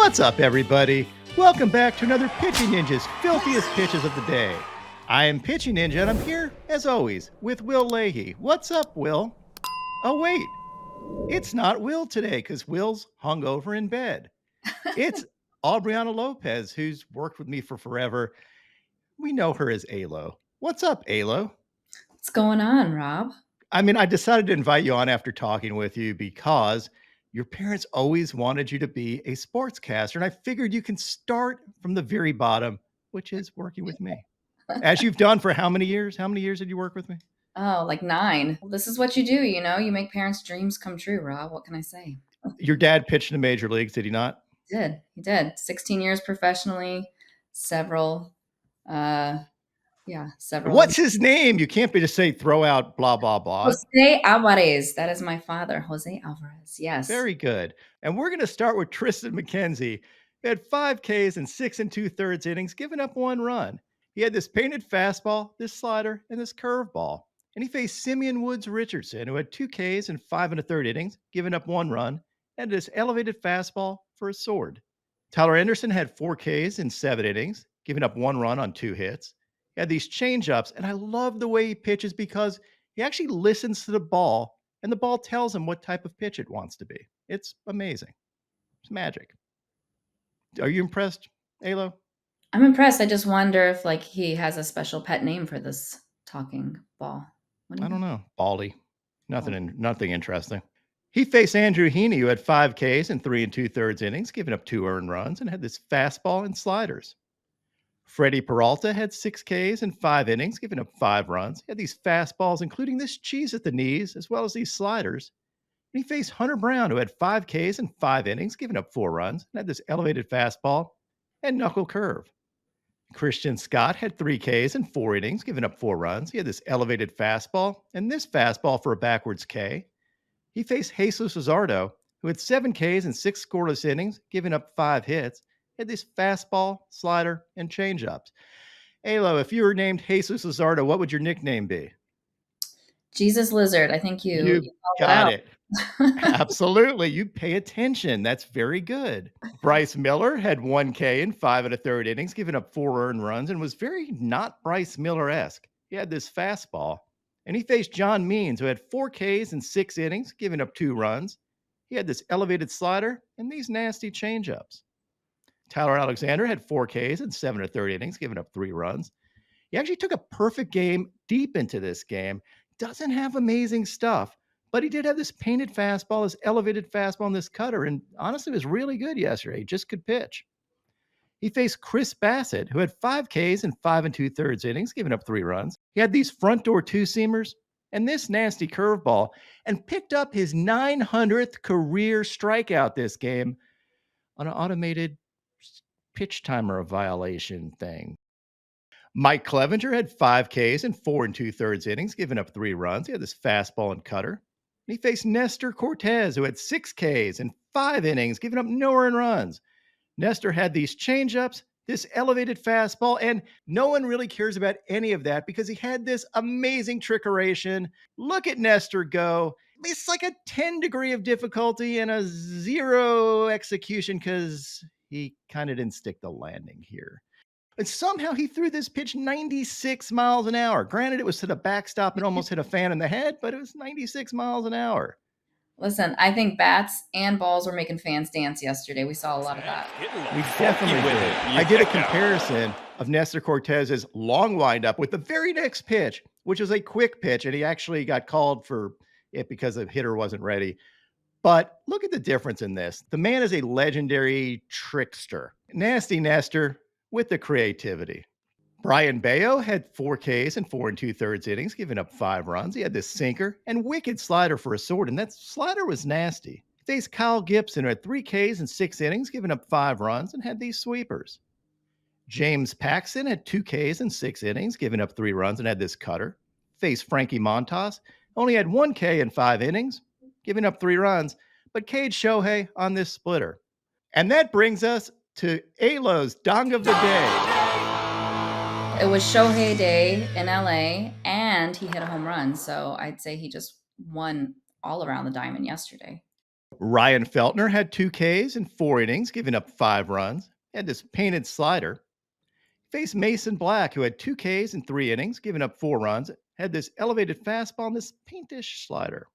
What's up, everybody? Welcome back to another Pitching Ninja's filthiest pitches of the day. I am Pitching Ninja, and I'm here, as always, with Will Leahey. What's up, Will? Oh, wait. It's not Will today, because Will's hungover in bed. It's Aubriana Lopez, who's worked with me for forever. We know her as Alo. What's up, Alo? What's going on, Rob? I decided to invite you on after talking with you because your parents always wanted you to be a sportscaster, and I figured you can start from the very bottom, which is working with me. As you've done for how many years? How many years did you work with me? Oh, like 9. This is what you do, you make parents' dreams come true, Rob. What can I say? Your dad pitched in the major leagues, did he not? He did. 16 years professionally, several, several. What's his name? You can't be just say throw out blah, blah, blah. Jose Alvarez. That is my father, Jose Alvarez. Yes. Very good. And we're going to start with Tristan McKenzie. He had 5 Ks in 6 2/3 innings, giving up 1 run. He had this painted fastball, this slider, and this curveball. And he faced Simeon Woods Richardson, who had 2 Ks in 5 1/3 innings, giving up 1 run, and this elevated fastball for a sword. Tyler Anderson had 4 Ks in 7 innings, giving up 1 run on 2 hits. He had these changeups, and I love the way he pitches because he actually listens to the ball, and the ball tells him what type of pitch it wants to be. It's amazing. It's magic. Are you impressed, Alo? I'm impressed. I just wonder if he has a special pet name for this talking ball. I don't know. Baldy. Nothing interesting. He faced Andrew Heaney, who had 5 Ks in 3 2/3 innings, giving up 2 earned runs, and had this fastball and sliders. Freddie Peralta had 6 Ks in 5 innings, giving up 5 runs. He had these fastballs, including this cheese at the knees, as well as these sliders. And he faced Hunter Brown, who had 5 Ks in 5 innings, giving up 4 runs, and had this elevated fastball and knuckle curve. Christian Scott had 3 Ks in 4 innings, giving up 4 runs. He had this elevated fastball and this fastball for a backwards K. He faced Jesus Luzardo, who had 7 Ks in 6 scoreless innings, giving up 5 hits. He had this fastball, slider, and changeups. Alo, if you were named Jesus Luzardo, what would your nickname be? Jesus Lizard. I think you got it. Absolutely. You pay attention. That's very good. Bryce Miller had 1 K in 5 1/3 innings, giving up 4 earned runs, and was very not Bryce Miller-esque. He had this fastball. And he faced John Means, who had 4 Ks in 6 innings, giving up 2 runs. He had this elevated slider and these nasty changeups. Tyler Alexander had 4 Ks in 7 1/3 innings, giving up 3 runs. He actually took a perfect game deep into this game. Doesn't have amazing stuff, but he did have this painted fastball, this elevated fastball, and this cutter, and honestly was really good yesterday. He just could pitch. He faced Chris Bassett, who had 5 Ks in 5 2/3 innings, giving up 3 runs. He had these front door 2-seamers and this nasty curveball, and picked up his 900th career strikeout this game on an automated pitch timer violation thing. Mike Clevenger had 5 Ks in 4 2/3 innings, giving up 3 runs. He had this fastball and cutter. And he faced Nestor Cortes, who had 6 Ks in 5 innings, giving up no earned runs. Nestor had these changeups, this elevated fastball, and no one really cares about any of that because he had this amazing trickeration. Look at Nestor go. It's like a 10 degree of difficulty and a 0 execution because he kind of didn't stick the landing here. And somehow he threw this pitch 96 miles an hour. Granted, it was to the backstop and almost hit a fan in the head, but it was 96 miles an hour. Listen, I think bats and balls were making fans dance yesterday. We saw a lot of that. We definitely did. I did a comparison of Nestor Cortez's long windup with the very next pitch, which was a quick pitch, and he actually got called for it because the hitter wasn't ready. But look at the difference in this. The man is a legendary trickster. Nasty Nestor with the creativity. Brian Bayo had 4 Ks in 4 2/3 innings, giving up 5 runs. He had this sinker and wicked slider for a sword, and that slider was nasty. He faced Kyle Gibson, who had 3 Ks in 6 innings, giving up 5 runs, and had these sweepers. James Paxton had 2 Ks in 6 innings, giving up 3 runs, and had this cutter. Faced Frankie Montas, only had 1 K in 5 innings, giving up 3 runs, but caged Shohei on this splitter. And that brings us to Alo's Dong of the Day. It was Shohei Day in LA, and he hit a home run. So I'd say he just won all around the diamond yesterday. Ryan Feltner had 2 Ks in 4 innings, giving up 5 runs. He had this painted slider. Faced Mason Black, who had 2 Ks in 3 innings, giving up 4 runs. Had this elevated fastball and this paintish slider.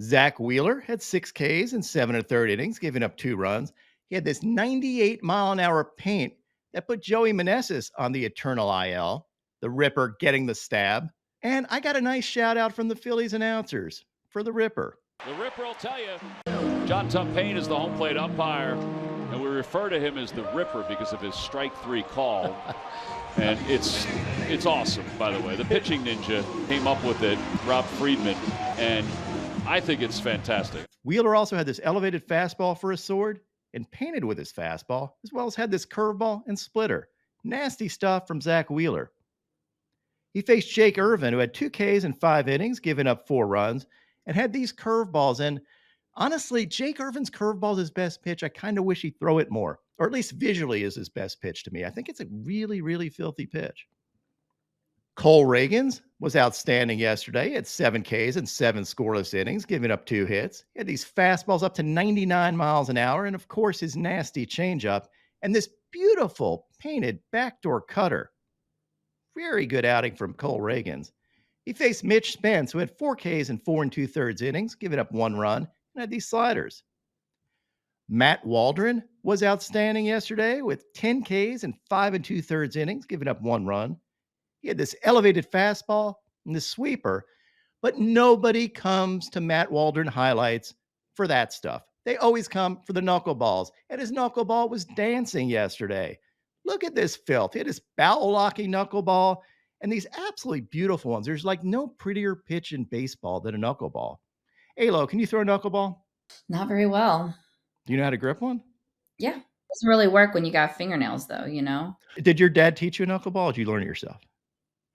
Zach Wheeler had 6 Ks in 7 1/3 innings, giving up 2 runs. He had this 98-mile-an-hour paint that put Joey Meneses on the eternal IL, the Ripper getting the stab. And I got a nice shout out from the Phillies announcers for the Ripper. The Ripper will tell you. John Tumpane is the home plate umpire, and we refer to him as the Ripper because of his strike 3 call. And it's awesome, by the way. The pitching ninja came up with it, Rob Friedman, and I think it's fantastic. Wheeler also had this elevated fastball for a sword and painted with his fastball, as well as had this curveball and splitter. Nasty stuff from Zach Wheeler. He faced Jake Irvin, who had 2 Ks in 5 innings, giving up 4 runs, and had these curveballs. And honestly, Jake Irvin's curveball is his best pitch. I kind of wish he'd throw it more, or at least visually is his best pitch to me. I think it's a really, really filthy pitch. Cole Reagans was outstanding yesterday. He had 7 Ks and 7 scoreless innings, giving up 2 hits. He had these fastballs up to 99 miles an hour, and of course, his nasty changeup, and this beautiful painted backdoor cutter. Very good outing from Cole Reagans. He faced Mitch Spence, who had 4 Ks in 4 2/3 innings, giving up 1 run, and had these sliders. Matt Waldron was outstanding yesterday with 10 Ks in 5 2/3 innings, giving up 1 run. He had this elevated fastball and this sweeper, but nobody comes to Matt Waldron highlights for that stuff. They always come for the knuckleballs, and his knuckleball was dancing yesterday. Look at this filth. He had his barrel-locking knuckleball and these absolutely beautiful ones. There's like no prettier pitch in baseball than a knuckleball. Alo, can you throw a knuckleball? Not very well. Do you know how to grip one? Yeah. Doesn't really work when you got fingernails, though, you know? Did your dad teach you a knuckleball, or did you learn it yourself?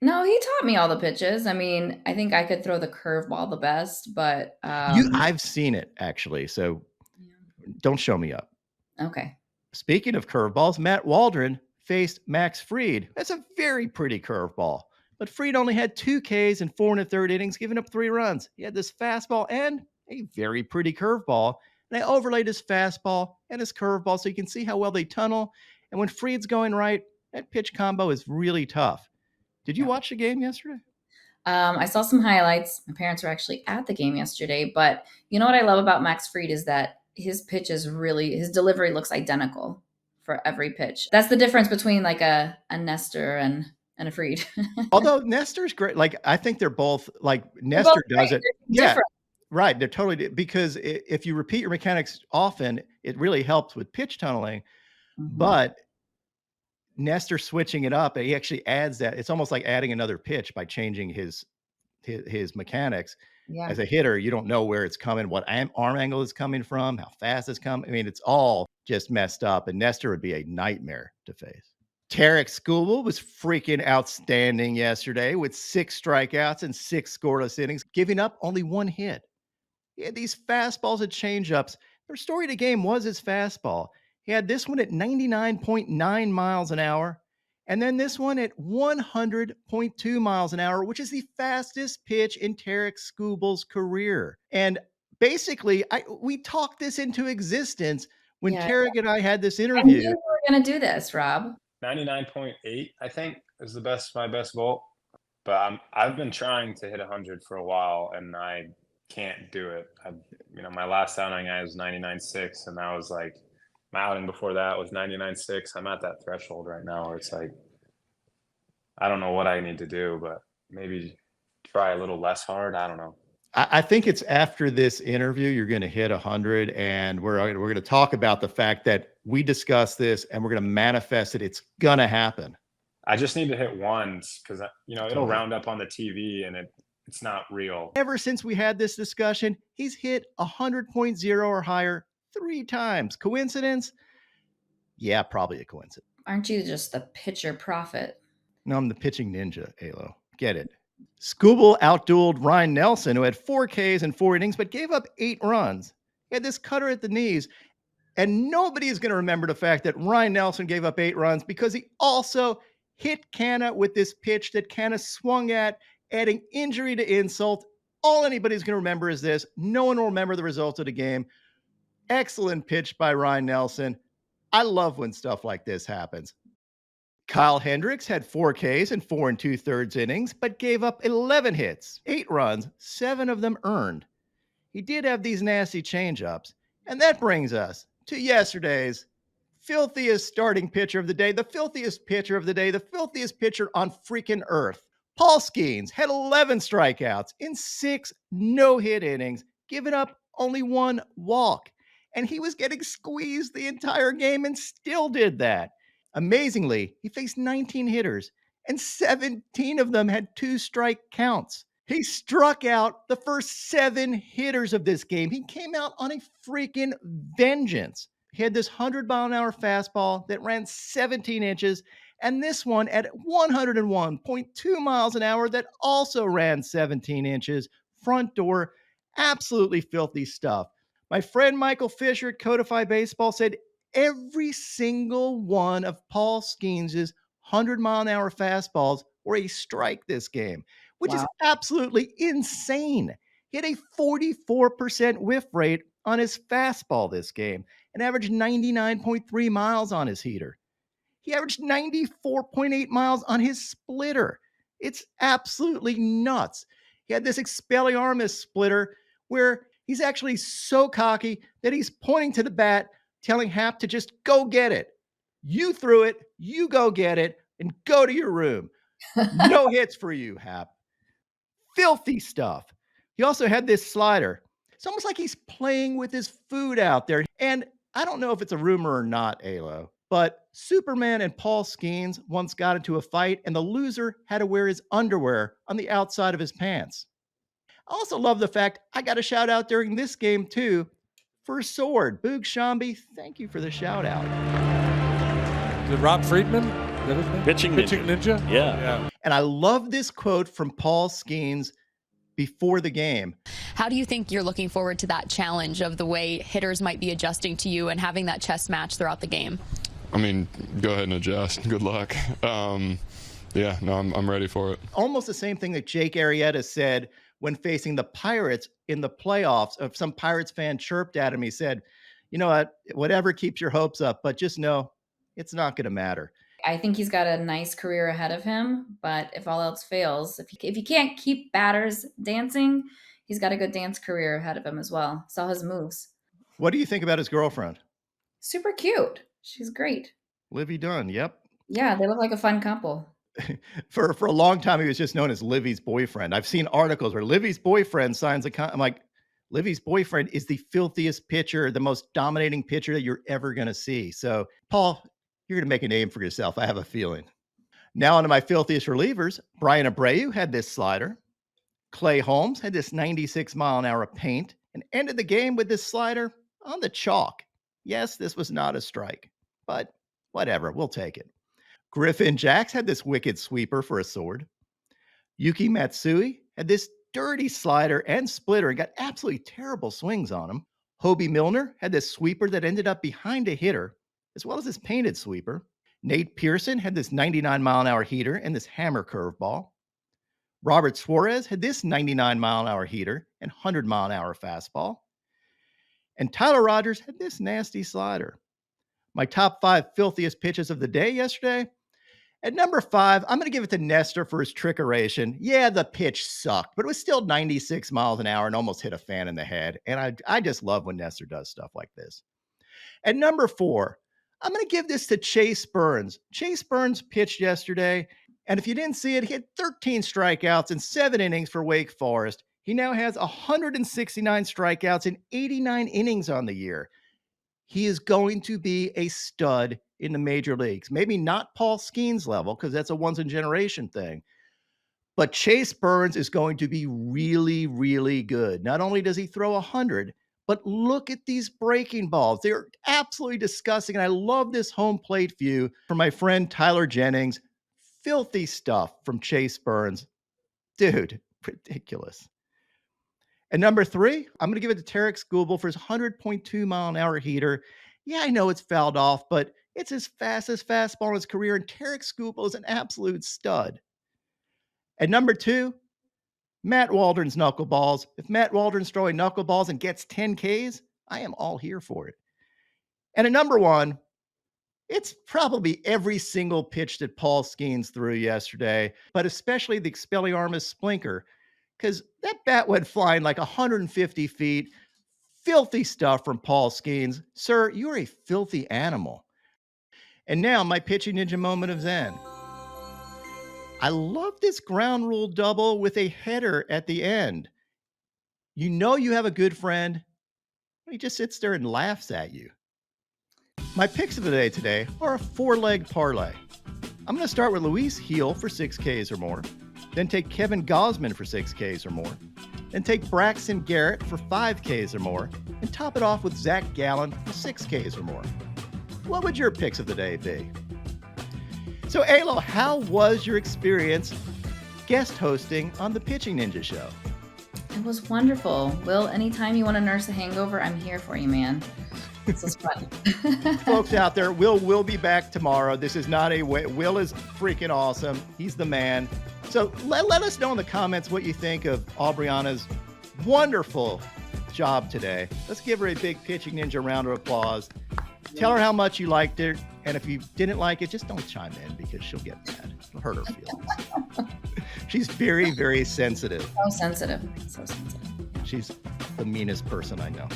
No, he taught me all the pitches. I mean, I think I could throw the curveball the best, but I've seen it actually, so yeah. don't show me up. Okay. Speaking of curveballs, Matt Waldron faced Max Fried. That's a very pretty curveball. But Fried only had 2 Ks in 4 1/3 innings, giving up 3 runs. He had this fastball and a very pretty curveball. And I overlaid his fastball and his curveball so you can see how well they tunnel. And when Fried's going right, that pitch combo is really tough. Did you watch the game yesterday? I saw some highlights. My parents were actually at the game yesterday, but you know what I love about Max Fried is that his delivery looks identical for every pitch. That's the difference between like a Nestor and a Fried. Although Nestor's great. Like, I think they're both like They're both Nestor does great. it. They're Yeah, different. right. They're totally because if you repeat your mechanics often, it really helps with pitch tunneling. Mhm. But Nestor switching it up, he actually adds that. It's almost like adding another pitch by changing his mechanics. Yeah. As a hitter, you don't know where it's coming, what arm angle is coming from, how fast it's coming. I mean, it's all just messed up, and Nestor would be a nightmare to face. Tarik Skubal was freaking outstanding yesterday with 6 strikeouts and 6 scoreless innings, giving up only 1 hit. He had these fastballs and changeups. The story of the game was his fastball. He had this one at 99.9 miles an hour, and then this one at 100.2 miles an hour, which is the fastest pitch in Tarik Skubal's career. And basically, we talked this into existence when Yeah. Tarik and I had this I knew interview. you were gonna do this, Rob. 99.8, I think, is my best vault. But I've been trying to hit 100 for a while, and I can't do it. My last outing I was 99.6, and that was like my outing before that was 99.6. I'm at that threshold right now where it's like I don't know what I need to do, but maybe try a little less hard. I don't know. I think it's after this interview, you're going to hit 100, and we're going to talk about the fact that we discussed this, and we're going to manifest it. It's going to happen. I just need to hit ones because it'll round up on the TV, and it's not real. Ever since we had this discussion, he's hit 100.0 or higher 3 times. Coincidence? Yeah, probably a coincidence. Aren't you just the pitcher prophet? No, I'm the pitching ninja, Alo. Get it. Skubal outdueled Ryan Nelson, who had 4 Ks in 4 innings, but gave up 8 runs. He had this cutter at the knees, and nobody is going to remember the fact that Ryan Nelson gave up 8 runs because he also hit Canna with this pitch that Canna swung at, adding injury to insult. All anybody's going to remember is this. No one will remember the results of the game. Excellent pitch by Ryan Nelson. I love when stuff like this happens. Kyle Hendricks had 4 Ks in 4 2/3 innings, but gave up 11 hits, 8 runs, 7 of them earned. He did have these nasty changeups. And that brings us to yesterday's filthiest starting pitcher of the day, the filthiest pitcher of the day, the filthiest pitcher on freaking earth. Paul Skenes had 11 strikeouts in 6 no-hit innings, giving up only 1 walk. And he was getting squeezed the entire game and still did that. Amazingly, he faced 19 hitters, and 17 of them had 2-strike counts. He struck out the first 7 hitters of this game. He came out on a freaking vengeance. He had this 100-mile-an-hour fastball that ran 17 inches, and this one at 101.2 miles an hour that also ran 17 inches. Front door, absolutely filthy stuff. My friend Michael Fisher at Codify Baseball said every single one of Paul Skenes' 100-mile-an-hour fastballs were a strike this game, which is absolutely insane. He had a 44% whiff rate on his fastball this game and averaged 99.3 miles on his heater. He averaged 94.8 miles on his splitter. It's absolutely nuts. He had this Expelliarmus splitter where he's actually so cocky that he's pointing to the bat, telling Hap to just go get it. You threw it, you go get it, and go to your room. No hits for you, Hap. Filthy stuff. He also had this slider. It's almost like he's playing with his food out there. And I don't know if it's a rumor or not, Alo, but Superman and Paul Skenes once got into a fight, and the loser had to wear his underwear on the outside of his pants. I also love the fact I got a shout out during this game, too, for Sword. Boog Shambi, thank you for the shout out. Is it Rob Friedman? Is that his name? Pitching Ninja. Yeah. And I love this quote from Paul Skenes before the game. How do you think you're looking forward to that challenge of the way hitters might be adjusting to you and having that chess match throughout the game? I mean, go ahead and adjust. Good luck. I'm ready for it. Almost the same thing that Jake Arrieta said when facing the Pirates in the playoffs. If some Pirates fan chirped at him, he said, you know what, whatever keeps your hopes up, but just know it's not going to matter. I think he's got a nice career ahead of him, but if all else fails, if he can't keep batters dancing, he's got a good dance career ahead of him as well. Saw his moves. What do you think about his girlfriend? Super cute. She's great. Livy Dunn, yep. Yeah, they look like a fun couple. For a long time, he was just known as Livy's boyfriend. I've seen articles where Livy's boyfriend signs a I'm like, Livy's boyfriend is the filthiest pitcher, the most dominating pitcher that you're ever going to see. So, Paul, you're going to make a name for yourself, I have a feeling. Now onto my filthiest relievers. Brian Abreu had this slider. Clay Holmes had this 96-mile-an-hour paint and ended the game with this slider on the chalk. Yes, this was not a strike, but whatever, we'll take it. Griffin Jacks had this wicked sweeper for a sword. Yuki Matsui had this dirty slider and splitter and got absolutely terrible swings on him. Hobie Milner had this sweeper that ended up behind a hitter, as well as this painted sweeper. Nate Pearson had this 99-mile-an-hour heater and this hammer curveball. Robert Suarez had this 99-mile-an-hour heater and 100-mile-an-hour fastball. And Tyler Rogers had this nasty slider. My top 5 filthiest pitches of the day yesterday. At number 5, I'm going to give it to Nestor for his trickeration. Yeah, the pitch sucked, but it was still 96 miles an hour and almost hit a fan in the head. And I just love when Nestor does stuff like this. At number 4, I'm going to give this to Chase Burns. Chase Burns pitched yesterday, and if you didn't see it, he had 13 strikeouts in 7 innings for Wake Forest. He now has 169 strikeouts in 89 innings on the year. He is going to be a stud in the major leagues. Maybe not Paul Skenes level, because that's a once-in-generation thing. But Chase Burns is going to be really, really good. Not only does he throw 100, but look at these breaking balls. They're absolutely disgusting. And I love this home plate view from my friend Tyler Jennings. Filthy stuff from Chase Burns. Dude, ridiculous. And number 3, I'm going to give it to Tarik Skubal for his 100.2-mile-an-hour heater. Yeah, I know it's fouled off, but it's his fastest fastball in his career, and Tarik Skubal is an absolute stud. And number 2, Matt Waldron's knuckleballs. If Matt Waldron's throwing knuckleballs and gets 10 Ks, I am all here for it. And at number one, it's probably every single pitch that Paul Skenes threw yesterday, but especially the Expelliarmus Splinker, because that bat went flying like 150 feet. Filthy stuff from Paul Skenes. Sir, you're a filthy animal. And now my pitching ninja moment of Zen. I love this ground rule double with a header at the end. You know you have a good friend. He just sits there and laughs at you. My picks of the day today are a 4-leg parlay. I'm going to start with Luis Heel for 6 Ks or more, then take Kevin Gausman for 6 Ks or more, then take Braxton Garrett for 5 Ks or more, and top it off with Zach Gallen for 6 Ks or more. What would your picks of the day be? So, Alo, how was your experience guest hosting on the Pitching Ninja Show? It was wonderful. Will, anytime you want to nurse a hangover, I'm here for you, man. This was fun. Folks out there, Will be back tomorrow. This is not a way. Will is freaking awesome. He's the man. So let us know in the comments what you think of Aubriana's wonderful job today. Let's give her a big Pitching Ninja round of applause. Tell her how much you liked it. And if you didn't like it, just don't chime in because she'll get mad. It'll hurt her feelings. She's very, very sensitive. So sensitive. So sensitive. She's the meanest person I know.